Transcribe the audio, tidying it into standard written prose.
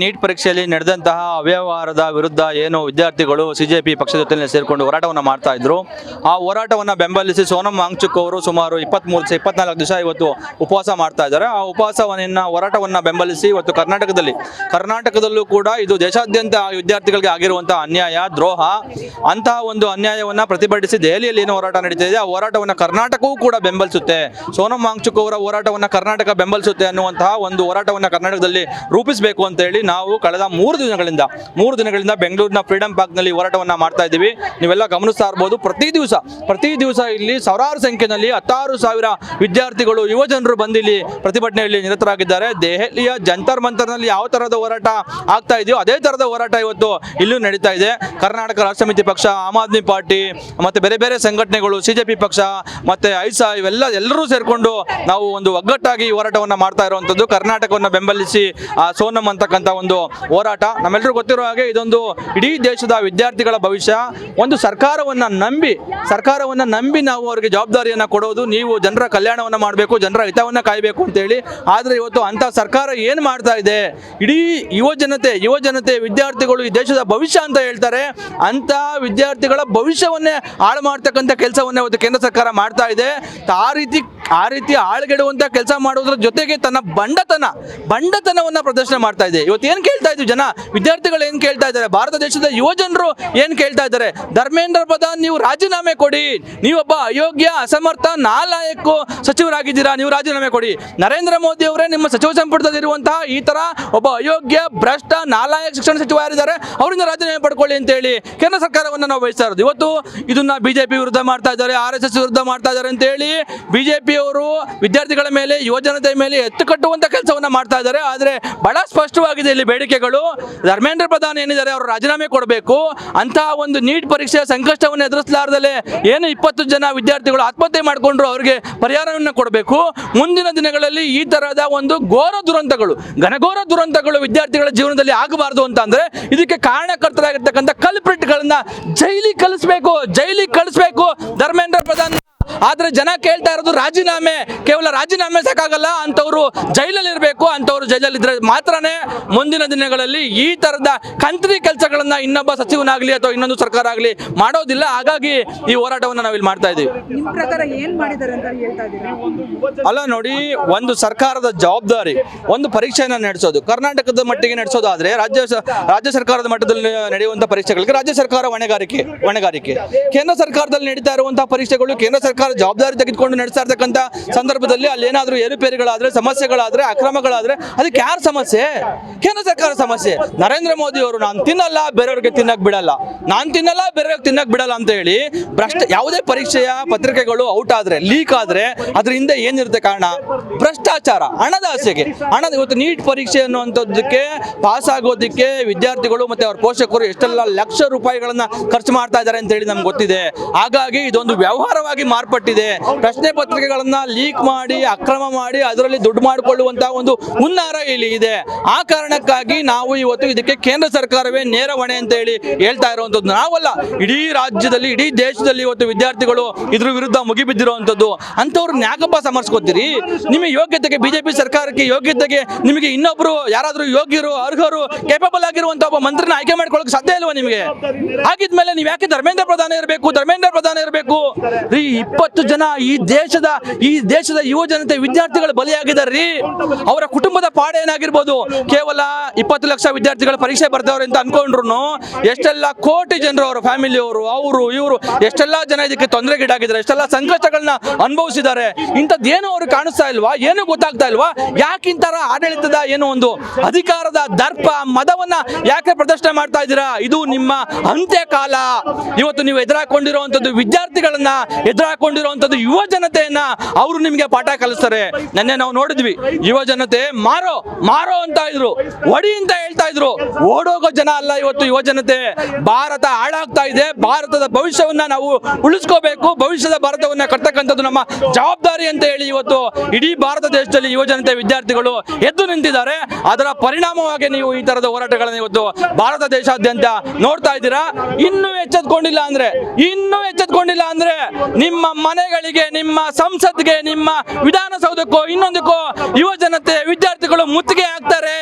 Neat ಪರೀಕ್ಷೆಯಲ್ಲಿ ನಡೆದಂತಹ ಅವ್ಯವಹಾರದ ವಿರುದ್ಧ ಏನು ವಿದ್ಯಾರ್ಥಿಗಳು ಸಿಜೆಪಿ ಪಕ್ಷದ ಜೊತೆ ಸೇರಿಕೊಂಡು ಹೋರಾಟವನ್ನು ಮಾಡ್ತಾ ಇದ್ರು. ಆ ಹೋರಾಟವನ್ನು ಬೆಂಬಲಿಸಿ ಸೋನಂ ವಾಂಗ್ಚುಕ್ ಅವರು ಸುಮಾರು 24 ದಿವಸ ಇವತ್ತು ಉಪವಾಸ ಮಾಡ್ತಾ ಇದ್ದಾರೆ. ಆ ಹೋರಾಟವನ್ನು ಬೆಂಬಲಿಸಿ ಇವತ್ತು ಕರ್ನಾಟಕದಲ್ಲೂ ಕೂಡ ಇದು ದೇಶಾದ್ಯಂತ ವಿದ್ಯಾರ್ಥಿಗಳಿಗೆ ಆಗಿರುವಂತಹ ಅನ್ಯಾಯ, ದ್ರೋಹ, ಅಂತಹ ಒಂದು ಅನ್ಯಾಯವನ್ನು ಪ್ರತಿಭಟಿಸಿ ದೆಹಲಿಯಲ್ಲಿ ಏನು ಹೋರಾಟ ನಡೀತಾ ಇದೆ ಆ ಹೋರಾಟವನ್ನು ಕರ್ನಾಟಕವೂ ಕೂಡ ಬೆಂಬಲಿಸುತ್ತೆ. ಸೋನಂ ವಾಂಗ್ಚುಕ್ ಅವರ ಹೋರಾಟವನ್ನು ಕರ್ನಾಟಕ ಬೆಂಬಲಿಸುತ್ತೆ ಅನ್ನುವಂತಹ ಒಂದು ಹೋರಾಟವನ್ನು ಕರ್ನಾಟಕದಲ್ಲಿ ರೂಪಿಸಬೇಕು ಅಂತ ಹೇಳಿ ನಾವು ಕಳೆದ 3 ದಿನಗಳಿಂದ ಬೆಂಗಳೂರಿನ ಫ್ರೀಡಂ ಪಾರ್ಕ್ನಲ್ಲಿ ಹೋರಾಟವನ್ನು ಮಾಡ್ತಾ ಇದ್ದೀವಿ. ನೀವೆಲ್ಲ ಗಮನಿಸ್ತಾ ಇರಬಹುದು, ಪ್ರತಿ ದಿವಸ ಇಲ್ಲಿ ಸಾವಿರಾರು ಸಂಖ್ಯೆಯಲ್ಲಿ 16,000 ವಿದ್ಯಾರ್ಥಿಗಳು, ಯುವಜನರು ಬಂದು ಇಲ್ಲಿ ಪ್ರತಿಭಟನೆಯಲ್ಲಿ ನಿರತರಾಗಿದ್ದಾರೆ. ದೆಹಲಿಯ ಜಂತರ್ ಮಂತರ್ನಲ್ಲಿ ಯಾವ ತರಹದ ಹೋರಾಟ ಆಗ್ತಾ ಇದೆಯೋ ಅದೇ ತರಹದ ಹೋರಾಟ ಇವತ್ತು ಇಲ್ಲೂ ನಡೀತಾ ಇದೆ. ಕರ್ನಾಟಕ ರಾಷ್ಟ್ರ ಸಮಿತಿ ಪಕ್ಷ, ಆಮ್ ಆದ್ಮಿ ಪಾರ್ಟಿ ಮತ್ತೆ ಬೇರೆ ಸಂಘಟನೆಗಳು, ಸಿಜೆಪಿ ಪಕ್ಷ ಮತ್ತೆ ಐಸಾ ಎಲ್ಲರೂ ಸೇರ್ಕೊಂಡು ನಾವು ಒಂದು ಒಗ್ಗಟ್ಟಾಗಿ ಹೋರಾಟವನ್ನು ಮಾಡ್ತಾ ಇರುವಂತದ್ದು. ಕರ್ನಾಟಕವನ್ನು ಬೆಂಬಲಿಸಿ ಸೋನಂ ಅಂತಕ್ಕಂಥ ಒಂದು ಹೋರಾಟ. ನಮ್ಮೆಲ್ಲರಿಗೂ ಗೊತ್ತಿರೋ ಹಾಗೆ ಇದೊಂದು ಇಡೀ ದೇಶದ ವಿದ್ಯಾರ್ಥಿಗಳ ಭವಿಷ್ಯ. ಒಂದು ಸರ್ಕಾರವನ್ನ ನಂಬಿ ನಾವು ಅವರಿಗೆ ಜವಾಬ್ದಾರಿಯನ್ನು ಕೊಡೋದು, ನೀವು ಜನರ ಕಲ್ಯಾಣವನ್ನು ಮಾಡಬೇಕು, ಜನರ ಹಿತವನ್ನು ಕಾಯಬೇಕು ಅಂತೇಳಿ. ಆದರೆ ಇವತ್ತು ಅಂಥ ಸರ್ಕಾರ ಏನು ಮಾಡ್ತಾ ಇದೆ, ಇಡೀ ಯುವಜನತೆ ವಿದ್ಯಾರ್ಥಿಗಳು ಈ ದೇಶದ ಭವಿಷ್ಯ ಅಂತ ಹೇಳ್ತಾರೆ. ಅಂಥ ವಿದ್ಯಾರ್ಥಿಗಳ ಭವಿಷ್ಯವನ್ನೇ ಹಾಳು ಮಾಡ್ತಕ್ಕಂಥ ಕೆಲಸವನ್ನೇ ಇವತ್ತು ಕೇಂದ್ರ ಸರ್ಕಾರ ಮಾಡ್ತಾ ಇದೆ. ಆ ರೀತಿ ಆಳ್ಗೆಡುವಂಥ ಕೆಲಸ ಮಾಡೋದ್ರ ಜೊತೆಗೆ ತನ್ನ ಬಂಡತನವನ್ನು ಪ್ರದರ್ಶನ ಮಾಡ್ತಾ ಇದೆ. ಇವತ್ತು ಏನು ಕೇಳ್ತಾ ಇದ್ದೀವಿ, ವಿದ್ಯಾರ್ಥಿಗಳು ಏನು ಕೇಳ್ತಾ ಇದ್ದಾರೆ, ಭಾರತ ದೇಶದ ಯುವಜನರು ಏನು ಕೇಳ್ತಾ ಇದ್ದಾರೆ, ಧರ್ಮೇಂದ್ರ ಪ್ರಧಾನ್ ನೀವು ರಾಜೀನಾಮೆ ಕೊಡಿ, ನೀವೊಬ್ಬ ಅಯೋಗ್ಯ, ಅಸಮರ್ಥ, ನಾಲಾಯಕ ಸಚಿವರಾಗಿದ್ದೀರಾ, ನೀವು ರಾಜೀನಾಮೆ ಕೊಡಿ. ನರೇಂದ್ರ ಮೋದಿ ಅವರೇ ನಿಮ್ಮ ಸಚಿವ ಸಂಪುಟದಲ್ಲಿರುವಂತಹ ಈ ತರ ಒಬ್ಬ ಅಯೋಗ್ಯ, ಭ್ರಷ್ಟ, ನಾಲಾಯಕ ಶಿಕ್ಷಣ ಸಚಿವ ಯಾರಿದ್ದಾರೆ ಅವರಿಂದ ರಾಜೀನಾಮೆ ಪಡ್ಕೊಳ್ಳಿ ಅಂತ ಹೇಳಿ ಕೇಂದ್ರ ಸರ್ಕಾರವನ್ನು ನಾವು ಬಯಸ್ತಾ ಇರೋದು. ಇವತ್ತು ಇದನ್ನ ಬಿಜೆಪಿ ವಿರುದ್ಧ ಮಾಡ್ತಾ ಇದ್ದಾರೆ, RSS ವಿರುದ್ಧ ಮಾಡ್ತಾ ಇದ್ದಾರೆ ಅಂತ ಹೇಳಿ ಬಿಜೆಪಿ ಅವರು ವಿದ್ಯಾರ್ಥಿಗಳ ಮೇಲೆ, ಯುವಜನತೆ ಮೇಲೆ ಎತ್ತು ಕಟ್ಟುವಂತ ಕೆಲಸವನ್ನ ಮಾಡ್ತಾ ಇದ್ದಾರೆ. ಆದ್ರೆ ಬಹಳ ಸ್ಪಷ್ಟವಾಗಿದೆ ಇಲ್ಲಿ ಬೇಡಿಕೆಗಳು. ಧರ್ಮೇಂದ್ರ ಪ್ರಧಾನ್ ಏನಿದ್ದಾರೆ ಅವರು ರಾಜೀನಾಮೆ ಕೊಡಬೇಕು. ಅಂತಹ ಒಂದು ನೀಟ್ ಪರೀಕ್ಷೆಯ ಸಂಕಷ್ಟವನ್ನು ಎದುರಿಸಲಾರದಲ್ಲೇ ಏನು 20 ಜನ ವಿದ್ಯಾರ್ಥಿಗಳು ಆತ್ಮಹತ್ಯೆ ಮಾಡಿಕೊಂಡ್ರು, ಅವರಿಗೆ ಪರಿಹಾರವನ್ನು ಕೊಡಬೇಕು. ಮುಂದಿನ ದಿನಗಳಲ್ಲಿ ಈ ತರಹದ ಒಂದು ಘನಘೋರ ದುರಂತಗಳು ವಿದ್ಯಾರ್ಥಿಗಳ ಜೀವನದಲ್ಲಿ ಆಗಬಾರದು ಅಂತ ಅಂದ್ರೆ ಇದಕ್ಕೆ ಕಾರಣಕರ್ತರಾಗಿರ್ತಕ್ಕಂಥ ಕಲ್ಪ್ರಿಟ್ಗಳನ್ನ ಜೈಲಿಗೆ ಕಳಿಸ್ಬೇಕು ಧರ್ಮೇಂದ್ರ ಪ್ರಧಾನ್. ಆದ್ರೆ ಜನ ಕೇಳ್ತಾ ಇರೋದು ರಾಜೀನಾಮೆ. ಕೇವಲ ರಾಜೀನಾಮೆ ಸಾಕಾಗಲ್ಲ, ಅಂತವರು ಜೈಲಲ್ಲಿ ಇರಬೇಕು. ಅಂತವರು ಜೈಲಲ್ಲಿದ್ರೆ ಮಾತ್ರನೇ ಮುಂದಿನ ದಿನಗಳಲ್ಲಿ ಈ ತರದ ಕಂತ್ರಿ ಕೆಲಸಗಳನ್ನ ಇನ್ನೊಬ್ಬ ಸಚಿವನಾಗ್ಲಿ ಅಥವಾ ಇನ್ನೊಂದು ಸರ್ಕಾರ ಆಗ್ಲಿ ಮಾಡೋದಿಲ್ಲ. ಹಾಗಾಗಿ ಈ ಹೋರಾಟವನ್ನು ನಾವಿಲ್ಲಿ ಮಾಡ್ತಾ ಇದ್ದೀವಿ. ನಿಮ್ಮ ಪ್ರಕಾರ ಏನ್ ಮಾಡಿದ್ದಾರೆ ಅಂತ ಹೇಳ್ತಾ ಇದ್ದೀರಾ? ಅಲ್ಲ ನೋಡಿ, ಒಂದು ಸರ್ಕಾರದ ಜವಾಬ್ದಾರಿ ಒಂದು ಪರೀಕ್ಷೆಯನ್ನು ನಡೆಸೋದು. ಕರ್ನಾಟಕದ ಮಟ್ಟಿಗೆ ನಡೆಸೋದಾದ್ರೆ ರಾಜ್ಯ ಸರ್ಕಾರದ ಮಟ್ಟದಲ್ಲಿ ನಡೆಯುವಂತಹ ಪರೀಕ್ಷೆಗಳಿಗೆ ರಾಜ್ಯ ಸರ್ಕಾರ ಹೊಣೆಗಾರಿಕೆ. ಕೇಂದ್ರ ಸರ್ಕಾರದಲ್ಲಿ ನಡೀತಾ ಇರುವಂತಹ ಪರೀಕ್ಷೆಗಳು ಕೇಂದ್ರ ಸರ್ಕಾರ ಜವಾಬ್ದಾರಿ ತೆಗೆದುಕೊಂಡು ನಡೆಸ್ತಾ ಇರ್ತಕ್ಕಂಥ ಸಂದರ್ಭದಲ್ಲಿ ಅಲ್ಲಿ ಏನಾದ್ರೂ ಏರುಪೇರುಗಳಾದ್ರೆ, ಸಮಸ್ಯೆಗಳಾದ್ರೆ, ಅಕ್ರಮಗಳಾದ್ರೆ ಅದಕ್ಕೆ ಯಾರ ಸಮಸ್ಯೆ? ಕೇಂದ್ರ ಸರ್ಕಾರ ಸಮಸ್ಯೆ. ನರೇಂದ್ರ ಮೋದಿ ಅವರು ನಾನು ತಿನ್ನಲ್ಲ, ಬೇರೆಯವ್ರಿಗೆ ತಿನ್ನಕ್ ಬಿಡಲ್ಲ ಅಂತ ಹೇಳಿ ಯಾವುದೇ ಪರೀಕ್ಷೆಯ ಪತ್ರಿಕೆಗಳು ಔಟ್ ಆದ್ರೆ, ಲೀಕ್ ಆದ್ರೆ ಅದ್ರ ಹಿಂದೆ ಏನಿರುತ್ತೆ ಕಾರಣ? ಭ್ರಷ್ಟಾಚಾರ, ಹಣದ ಆಸೆಗೆ. ಇವತ್ತು ನೀಟ್ ಪರೀಕ್ಷೆ ಅನ್ನುವಂಥದ್ದಕ್ಕೆ ಪಾಸ್ ಆಗೋದಕ್ಕೆ ವಿದ್ಯಾರ್ಥಿಗಳು ಮತ್ತೆ ಅವ್ರ ಪೋಷಕರು ಎಷ್ಟೆಲ್ಲ ಲಕ್ಷ ರೂಪಾಯಿಗಳನ್ನ ಖರ್ಚು ಮಾಡ್ತಾ ಇದ್ದಾರೆ ಅಂತ ಹೇಳಿ ನಮ್ಗೆ ಗೊತ್ತಿದೆ. ಹಾಗಾಗಿ ಇದೊಂದು ವ್ಯವಹಾರವಾಗಿ ಮಾರ್ಪಟ್ಟಿದೆ. ಪ್ರಶ್ನೆ ಪತ್ರಿಕೆಗಳನ್ನ ಲೀಕ್ ಮಾಡಿ, ಅಕ್ರಮ ಮಾಡಿ ಅದರಲ್ಲಿ ದುಡ್ಡು ಮಾಡಿಕೊಳ್ಳುವಂತಹ ಒಂದು ಹುನ್ನಾರ ಇಲ್ಲಿ ಇದೆ. ಆ ಕಾರಣಕ್ಕಾಗಿ ನಾವು ಇವತ್ತು ಇದಕ್ಕೆ ಕೇಂದ್ರ ಸರ್ಕಾರವೇ ನೇರ ಹೊಣೆ ಅಂತ ಹೇಳಿ ಹೇಳ್ತಾ ಇರುವಂತದ್ದು. ನಾವಲ್ಲ, ಇಡೀ ರಾಜ್ಯದಲ್ಲಿ, ಇಡೀ ದೇಶದಲ್ಲಿ ಇವತ್ತು ವಿದ್ಯಾರ್ಥಿಗಳು ಇದ್ರ ವಿರುದ್ಧ ಮುಗಿಬಿದ್ದಿರುವಂತದ್ದು. ಅಂತವ್ರನ್ನ ಯಾಕಪ್ಪ ಸಮರ್ಸ್ಕೊತೀರಿ? ನಿಮ್ಮ ಯೋಗ್ಯತೆಗೆ, ಬಿಜೆಪಿ ಸರ್ಕಾರಕ್ಕೆ ಯೋಗ್ಯತೆಗೆ ನಿಮಗೆ ಇನ್ನೊಬ್ರು ಯಾರಾದ್ರೂ ಯೋಗ್ಯರು, ಅರ್ಹರು, ಕೇಪಬಲ್ ಆಗಿರುವಂತ ಒಬ್ಬ ಮಂತ್ರಿನ ಆಯ್ಕೆ ಮಾಡ್ಕೊಳ್ಳೋಕೆ ಸಾಧ್ಯ ಇಲ್ವಾ ನಿಮಗೆ? ಹಾಗಿದ್ಮೇಲೆ ನೀವು ಯಾಕೆ ಧರ್ಮೇಂದ್ರ ಪ್ರಧಾನ ಇರಬೇಕು? 20 ಜನ ಈ ದೇಶದ ಯುವ ಜನತೆ ವಿದ್ಯಾರ್ಥಿಗಳು ಬಲಿಯಾಗಿದ್ದಾರೆ. ಅವರ ಕುಟುಂಬದ ಪಾಡ ಏನಾಗಿರ್ಬೋದು? ಕೇವಲ 20 ಲಕ್ಷ ವಿದ್ಯಾರ್ಥಿಗಳ ಪರೀಕ್ಷೆ ಬರ್ದವ್ರೆ ಅಂತ ಅನ್ಕೊಂಡ್ರು ಎಷ್ಟೆಲ್ಲ ಕೋಟಿ ಜನರು, ಅವರ ಫ್ಯಾಮಿಲಿಯವರು, ಇವರು ಎಷ್ಟೆಲ್ಲ ಜನ ಇದಕ್ಕೆ ತೊಂದರೆಗೀಡಾಗಿದ್ದಾರೆ, ಎಷ್ಟೆಲ್ಲ ಸಂಕಷ್ಟಗಳನ್ನ ಅನುಭವಿಸಿದ್ದಾರೆ. ಇಂಥದ್ದೇನು ಅವ್ರಿಗೆ ಕಾಣಿಸ್ತಾ ಇಲ್ವಾ? ಏನು ಗೊತ್ತಾಗ್ತಾ ಇಲ್ವಾ? ಯಾಕಿಂತರ ಆಡಳಿತದ ಏನು ಒಂದು ಅಧಿಕಾರದ ದರ್ಪ, ಮದವನ್ನ ಯಾಕೆ ಪ್ರದರ್ಶನ ಮಾಡ್ತಾ ಇದ್ದೀರಾ? ಇದು ನಿಮ್ಮ ಅಂತ್ಯಕಾಲ. ಇವತ್ತು ನೀವು ಎದುರಾಕೊಂಡಿರುವಂತದ್ದು ವಿದ್ಯಾರ್ಥಿಗಳನ್ನ, ಎದುರಾಕೊಂಡಿರುವಂತದ್ದು ಯುವ ಜನತೆಯನ್ನ. ಅವರು ನಿಮ್ಗೆ ಪಾಠ ಕಲಿಸ್ತಾರೆ. ನೆನ್ನೆ ನಾವು ನೋಡಿದ್ವಿ, ಯುವ ಜನತೆ ಮಾರೋ ಅಂತ ಇದ್ರು, ಒಡಿ ಅಂತ ಹೇಳ್ತಾ ಇದ್ರು. ಓಡೋಗೋ ಜನ ಅಲ್ಲ ಇವತ್ತು ಯುವ ಜನತೆ. ಭಾರತ ಹಾಳಾಗ್ತಾ ಇದೆ. ಭಾರತದ ಭವಿಷ್ಯವನ್ನ ನಾವು ಉಳಿಸ್ಕೋಬೇಕು. ಭವಿಷ್ಯದ ಭಾರತವನ್ನ ಕಟ್ಟತಕ್ಕಂಥದ್ದು ನಮ್ಮ ಜವಾಬ್ದಾರಿ ಅಂತ ಹೇಳಿ ಇವತ್ತು ಇಡೀ ಭಾರತ ದೇಶದಲ್ಲಿ ಯುವ ಜನತೆ, ವಿದ್ಯಾರ್ಥಿಗಳು ಎದ್ದು ನಿಂತಿದ್ದಾರೆ. ಅದರ ಪರಿಣಾಮವಾಗಿ ನೀವು ಈ ತರದ ಹೋರಾಟಗಳನ್ನು ಇವತ್ತು ಭಾರತ ದೇಶಾದ್ಯಂತ ನೋಡ್ತಾ ಇದ್ದೀರಾ. ಇನ್ನೂ ಎಚ್ಚೆತ್ಕೊಂಡಿಲ್ಲ ಅಂದ್ರೆ ನಿಮ್ಮ ಮನೆಗಳಿಗೆ, ನಿಮ್ಮ ಸಂಸತ್ಗೆ, ನಿಮ್ಮ ವಿಧಾನಸೌಧಕ್ಕೋ ಇನ್ನೊಂದಕ್ಕೋ ಯುವ ಜನತೆ, ವಿದ್ಯಾರ್ಥಿಗಳು ಮುತ್ತಿಗೆ ಹಾಕ್ತಾರೆ.